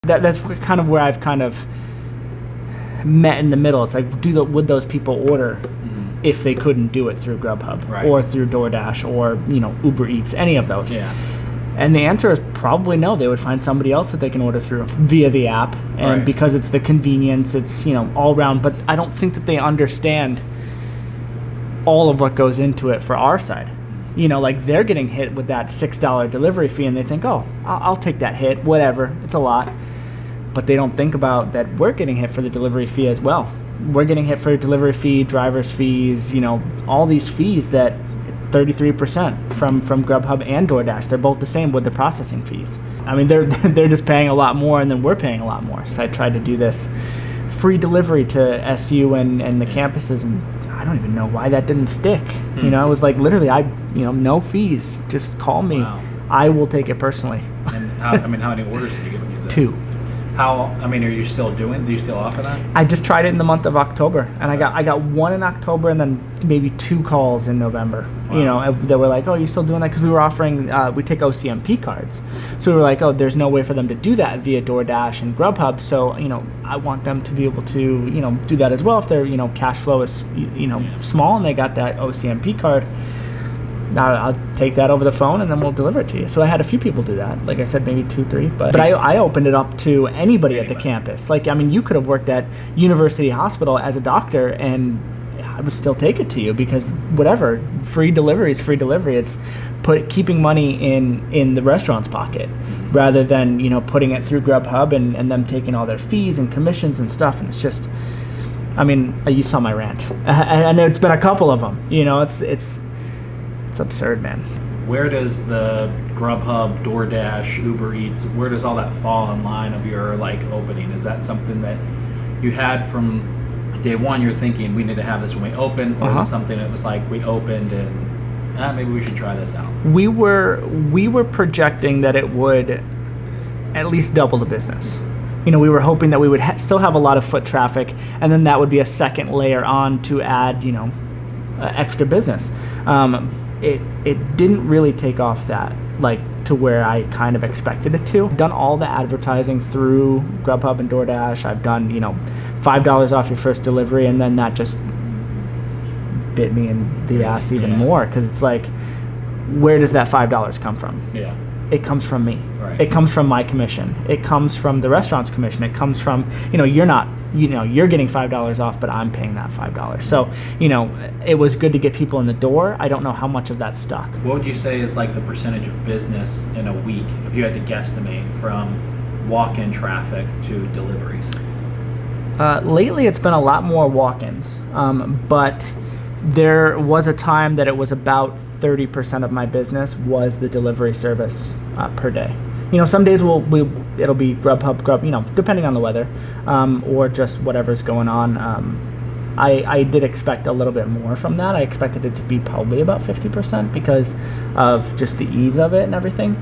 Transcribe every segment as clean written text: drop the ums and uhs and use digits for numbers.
That's kind of where I've kind of met in the middle. It's like, would those people order if they couldn't do it through Grubhub or through DoorDash or Uber Eats, any of those? Yeah. And the answer is probably no. They would find somebody else that they can order through via the app, and because it's the convenience, it's all around. But I don't think that they understand all of what goes into it for our side. Like they're getting hit with that $6 delivery fee, and they think, oh, I'll take that hit, whatever, it's a lot. But they don't think about that we're getting hit for the delivery fee as well. We're getting hit for delivery fee, driver's fees, all these fees that 33% from Grubhub and DoorDash. They're both the same with the processing fees. I mean, they're just paying a lot more, and then we're paying a lot more. So I tried to do this free delivery to SU and the campuses, and I don't even know why that didn't stick. It was like literally, no fees. Just call me. Wow. I will take it personally. And how many orders did you get when you did that? 2. Are you still do you still offer that? I just tried it in the month of October, and I got 1 in October, and then maybe 2 calls in November. Wow. That were like, oh, you still doing that? Because we were offering, we take OCMP cards, so we were like, oh, there's no way for them to do that via DoorDash and Grubhub. So I want them to be able to do that as well if their cash flow is small and they got that OCMP card. I'll take that over the phone and then we'll deliver it to you. So I had a few people do that. Like I said, maybe 2, 3. But I opened it up to anybody at the campus. Like, you could have worked at University Hospital as a doctor and I would still take it to you because whatever, free delivery is free delivery. It's keeping money in the restaurant's pocket rather than, putting it through Grubhub and them taking all their fees and commissions and stuff. And it's just, you saw my rant. And it's been a couple of them. It's absurd, man. Where does the Grubhub, DoorDash, Uber Eats, where does all that fall in line of your opening? Is that something that you had from day one? You're thinking we need to have this when we open, or is it something that was like we opened and maybe we should try this out? We were projecting that it would at least double the business. We were hoping that we would still have a lot of foot traffic, and then that would be a second layer on to add extra business. It didn't really take off that to where I kind of expected it to. I've done all the advertising through Grubhub and DoorDash. I've done $5 off your first delivery, and then that just bit me in the ass even more, because it's like, where does that $5 come from? Yeah, it comes from me. Right. It comes from my commission. It comes from the restaurant's commission. It comes from you're getting $5 off, but I'm paying that $5. So, it was good to get people in the door. I don't know how much of that stuck. What would you say is the percentage of business in a week, if you had to guesstimate, from walk-in traffic to deliveries? Lately, it's been a lot more walk-ins, but there was a time that it was about 30% of my business was the delivery service per day. Some days it'll be Grubhub, depending on the weather, or just whatever's going on. I did expect a little bit more from that. I expected it to be probably about 50% because of just the ease of it and everything.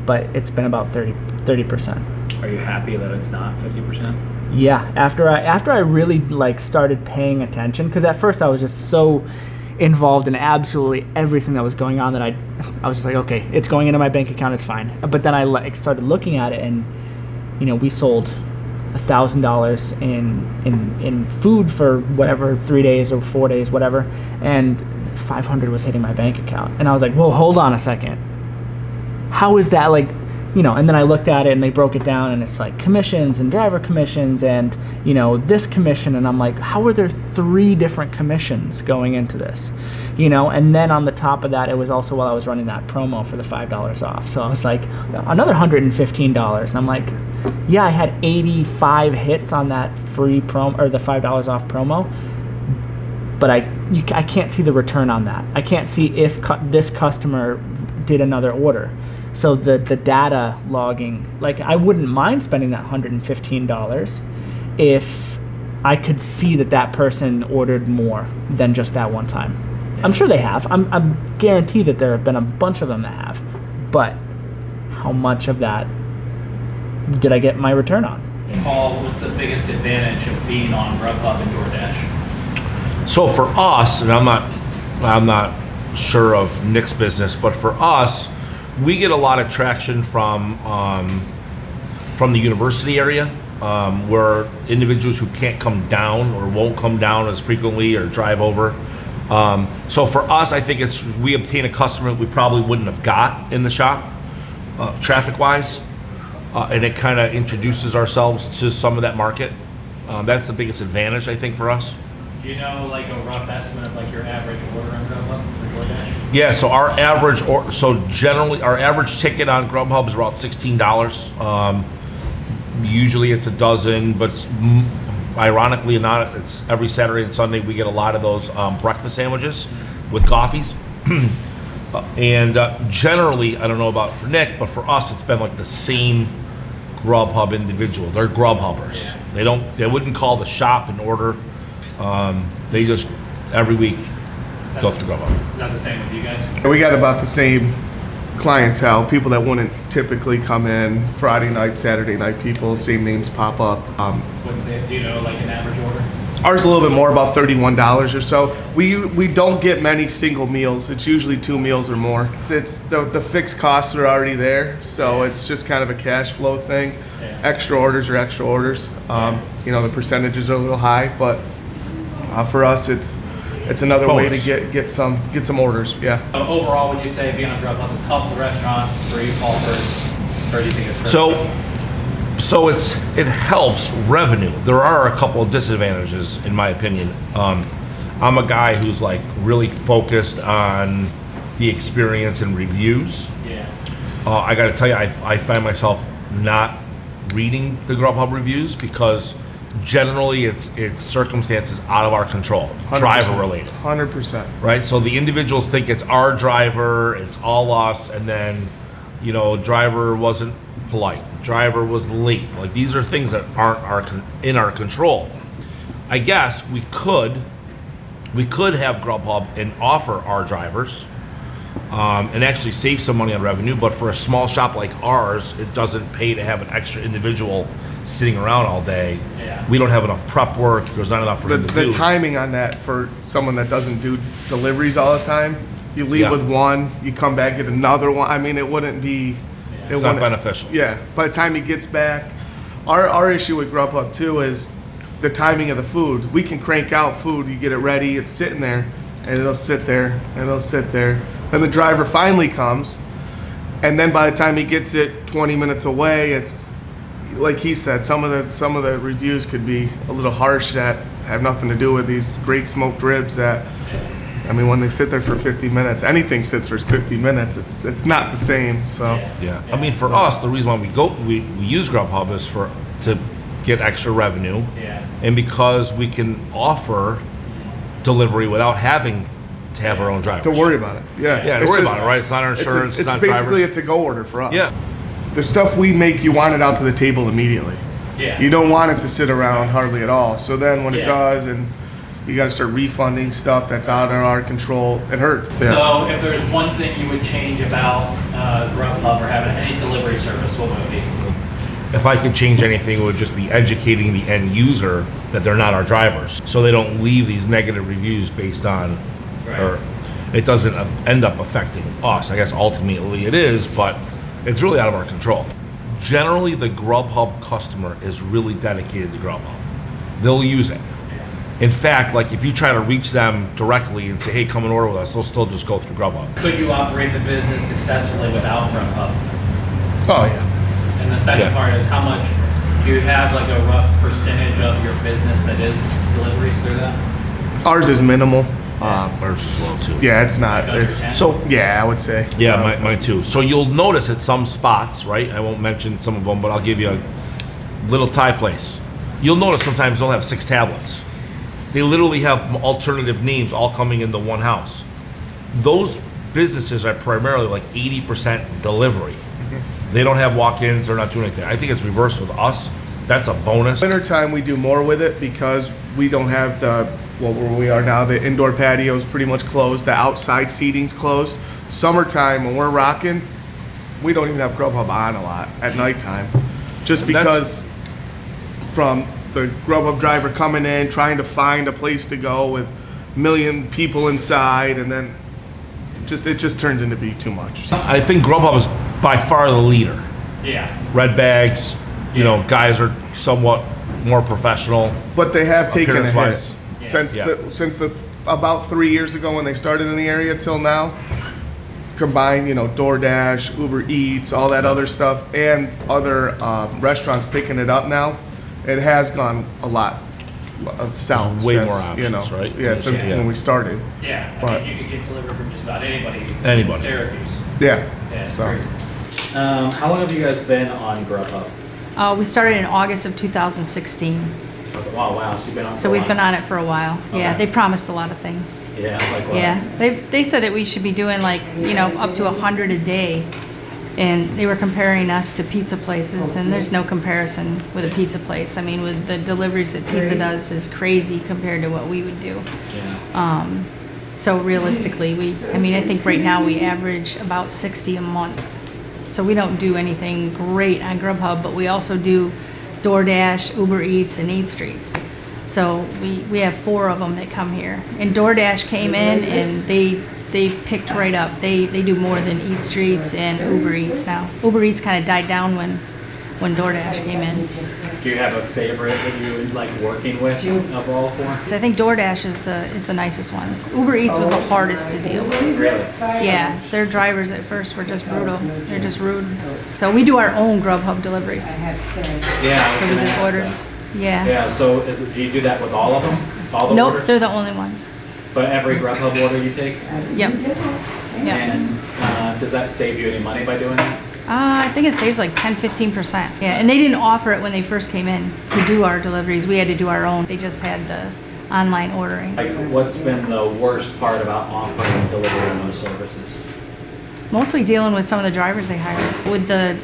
But it's been about 30%. Are you happy that it's not 50%? Yeah. After I really started paying attention, because at first I was just so involved in absolutely everything that was going on that I was just like, okay, it's going into my bank account, it's fine. But then I started looking at it, and we sold $1,000 in food for whatever, 3 days or 4 days, whatever, and $500 was hitting my bank account, and I was like, whoa, hold on a second, how is that and then I looked at it and they broke it down, and it's commissions and driver commissions and this commission, and I'm like, how are there 3 different commissions going into this? And then on the top of that, it was also while I was running that promo for the $5 off, so I was like, another $115, and I'm like, yeah, I had 85 hits on that free promo, or the $5 off promo, but I can't see the return on that. I can't see if this customer did another order. So the data logging, I wouldn't mind spending that $115 if I could see that person ordered more than just that one time. Yeah. I'm sure they have. I'm guaranteed that there have been a bunch of them that have. But how much of that did I get my return on? Paul, what's the biggest advantage of being on Grubhub and DoorDash? So for us, and I'm not sure of Nick's business, but for us, we get a lot of traction from from the university area, where individuals who can't come down or won't come down as frequently or drive over. So for us, I think we obtain a customer that we probably wouldn't have got in the shop, traffic-wise, and it kind of introduces ourselves to some of that market. That's the biggest advantage, I think, for us. Do you know like a rough estimate of like your average order on Grubhub for DoorDash? Yeah, so generally our average ticket on Grubhub is about $16. Usually it's a dozen, but ironically not, it's every Saturday and Sunday we get a lot of those breakfast sandwiches with coffees. And generally, I don't know about for Nick, but for us it's been like the same Grubhub individual. They're Grubhubbers. Yeah. They wouldn't call the shop and order. They just every week go through Grubhub. Not the same with you guys? We got about the same clientele, people that wouldn't typically come in, Friday night, Saturday night people, same names pop up. Do you know like an average order? Ours is a little bit more, about $31 or so. We don't get many single meals. It's usually 2 meals or more. It's the fixed costs are already there, so it's just kind of a cash flow thing. Yeah. Extra orders are extra orders. The percentages are a little high, but for us, it's another Bonus. way to get some orders. Yeah. Overall, would you say being on Grubhub has helped the restaurant for you, Paul, or do you think it's hurt? So it helps revenue. There are a couple of disadvantages, in my opinion. I'm a guy who's like really focused on the experience and reviews. Yeah. I got to tell you, I find myself not reading the Grubhub reviews because generally it's circumstances out of our control, 100%. driver related. 100%. Right? So the individuals think it's our driver, it's all us, and then, driver wasn't polite, driver was late. Like these are things that aren't in our control. I guess we could have Grubhub and offer our drivers and actually save some money on revenue, but for a small shop like ours, it doesn't pay to have an extra individual sitting around all day. Yeah. We don't have enough prep work. There's not enough for him to The do. timing on that for someone that doesn't do deliveries all the time, you leave Yeah. with one, you come back, get another one. I mean, it wouldn't be. It's it not wouldn't- beneficial. Yeah. By the time he gets back, our issue with Grubhub too is the timing of the food. We can crank out food, you get it ready, it's sitting there, and it'll sit there, and it'll sit there. Then the driver finally comes, and then by the time he gets it 20 minutes away, it's like he said, some of the reviews could be a little harsh that have nothing to do with these great smoked ribs that, I mean, when they sit there for 50 minutes, anything sits for 50 minutes, it's not the same, so. Yeah. I mean, for us, the reason why we use Grubhub is to get extra revenue. Yeah. And because we can offer delivery without having to have our own drivers. To worry about it, yeah. Yeah, to It's worry just- about it, right? It's not our insurance, It's not basically drivers. a to-go order for us. Yeah. The stuff we make, you want it out to the table immediately. Yeah. You don't want it to sit around hardly at all. So then when it Yeah. does, and you got to start refunding stuff that's out of our control, it hurts. Yeah. So if there's one thing you would change about Grubhub or having any delivery service, what would it be? If I could change anything, it would just be educating the end user that they're not our drivers, so they don't leave these negative reviews based on, or it doesn't end up affecting us. I guess ultimately it is, but it's really out of our control. Generally, the Grubhub customer is really dedicated to Grubhub. They'll use it. In fact, like if you try to reach them directly and say, hey, come and order with us, they'll still just go through Grubhub. Could you operate the business successfully without Grubhub? Oh yeah. And the second Yeah. part is how much, do you have like a rough percentage of your business that is deliveries through that? Ours is minimal. Ours is low too. Yeah, it's not. Like under It's 10? So yeah, I would say. yeah, mine too. So you'll notice at some spots, right? I won't mention some of them, but I'll give you a little Thai place. You'll notice sometimes they'll have 6 tablets. They literally have alternative names all coming into one house. Those businesses are primarily like 80% delivery. They don't have walk-ins, they're not doing anything. I think it's reversed with us. That's a bonus. Wintertime, we do more with it because we don't have where we are now, the indoor patio is pretty much closed. The outside seating's closed. Summertime, when we're rocking, we don't even have Grubhub on a lot at nighttime. Just because from the Grubhub driver coming in, trying to find a place to go with a million people inside, and then it just turns into be too much. I think Grubhub is by far the leader. Yeah. Red bags, You know, guys are somewhat more professional. But they have taken a hit Appearance-wise. since the about 3 years ago when they started in the area till now. Combined, you know, DoorDash, Uber Eats, all that other stuff, and other restaurants picking it up now. It has gone a lot south. There's way since, more options, right? Yeah, since Yeah. when we started. Yeah, But- you could get delivered from just about anybody. Anybody. In Syracuse. Yeah. Yeah, it's So- crazy. How long have you guys been on Grubhub? We started in August of 2016, Wow, so you've been on. so we've been on it for a while. Yeah, Okay. they promised a lot of things. Yeah, like what? Yeah, they said that we should be doing like, you know, up to 100 a day. And they were comparing us to pizza places, and there's no comparison with a pizza place. I mean, with the deliveries that pizza does is crazy compared to what we would do. Yeah. So realistically, I think right now we average about 60 a month. So we don't do anything great on Grubhub, but we also do DoorDash, Uber Eats, and Eat Streets. So we have 4 of them that come here. And DoorDash came in and they picked right up. They do more than Eat Streets and Uber Eats now. Uber Eats kind of died down when DoorDash came in. Do you have a favorite that you like working with of all 4? So I think DoorDash is the nicest ones. Uber Eats was the hardest to deal with. Really? Yeah, their drivers at first were just brutal. They're just rude. So we do our own Grubhub deliveries. Yeah. I was So we gonna do ask orders. Yeah. that. Yeah. So do you do that with all of them? All the Nope, orders? they're the only ones. But every Grubhub order you take? Yep. Yep. And does that save you any money by doing that? I think it saves like 10-15%. Yeah, and they didn't offer it when they first came in to do our deliveries. We had to do our own. They just had the online ordering. Like, what's been the worst part about offering delivery on those services? Mostly dealing with some of the drivers they hire. With the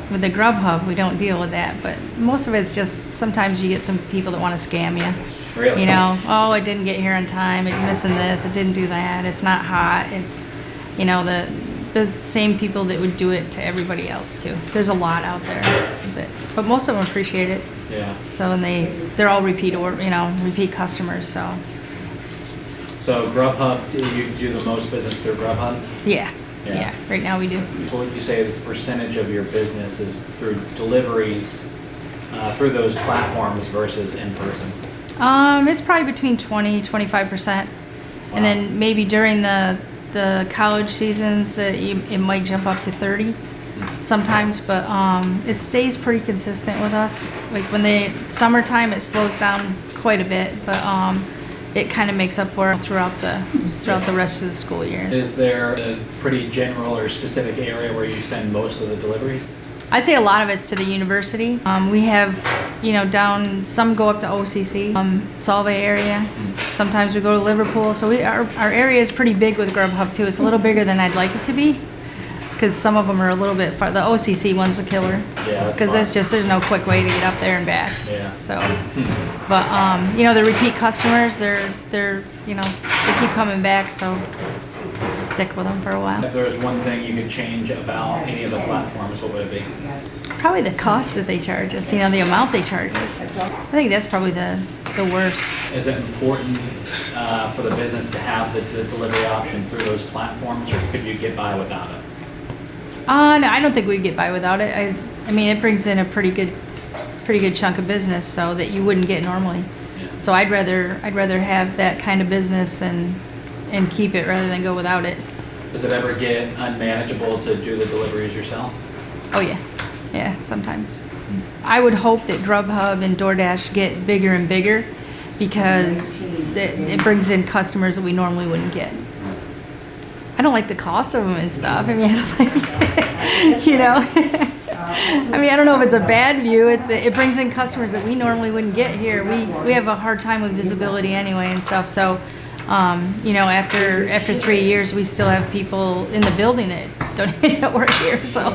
Grubhub, we don't deal with that, but most of it's just sometimes you get some people that want to scam you. Really? You know, oh, it didn't get here on time, it's missing this, it didn't do that, it's not hot, it's, you know, the same people that would do it to everybody else too. There's a lot out there, but most of them appreciate it. Yeah. So, and they're all repeat customers, so, So Grubhub, you do the most business through Grubhub? yeah, Yeah. yeah, right now we do. What would you say is the percentage of your business is through deliveries through those platforms versus in person? It's probably between 20-25%. Wow. And then maybe during the college seasons, it might jump up to 30 sometimes, but it stays pretty consistent with us. Like when summertime, it slows down quite a bit, but it kind of makes up for it throughout the rest of the school year. Is there a pretty general or specific area where you send most of the deliveries? I'd say a lot of it's to the university. We have, you know, some go up to OCC, Solvay area. Sometimes we go to Liverpool. So our area is pretty big with Grubhub too. It's a little bigger than I'd like it to be, because some of them are a little bit far. The OCC one's a killer. Yeah, Because that's there's no quick way to get up there and back. Yeah. So, but you know, the repeat customers, they're you know, they keep coming back. So stick with them for a while. If there was one thing you could change about any of the platforms, what would it be? Probably the cost that they charge us, you know, the amount they charge us. I think that's probably the worst. Is it important for the business to have the delivery option through those platforms, or could you get by without it? No, I don't think we'd get by without it. I mean, it brings in a pretty good chunk of business, so that you wouldn't get normally. Yeah. So I'd rather have that kind of business and keep it rather than go without it. Does it ever get unmanageable to do the deliveries yourself? Oh yeah, sometimes. I would hope that Grubhub and DoorDash get bigger and bigger, because it brings in customers that we normally wouldn't get. I don't like the cost of them and stuff. I mean, I don't like, you know. I mean, I don't know if it's a bad view. It brings in customers that we normally wouldn't get here. We have a hard time with visibility anyway and stuff. So, you know, after 3 years, we still have people in the building that don't even know we're here. So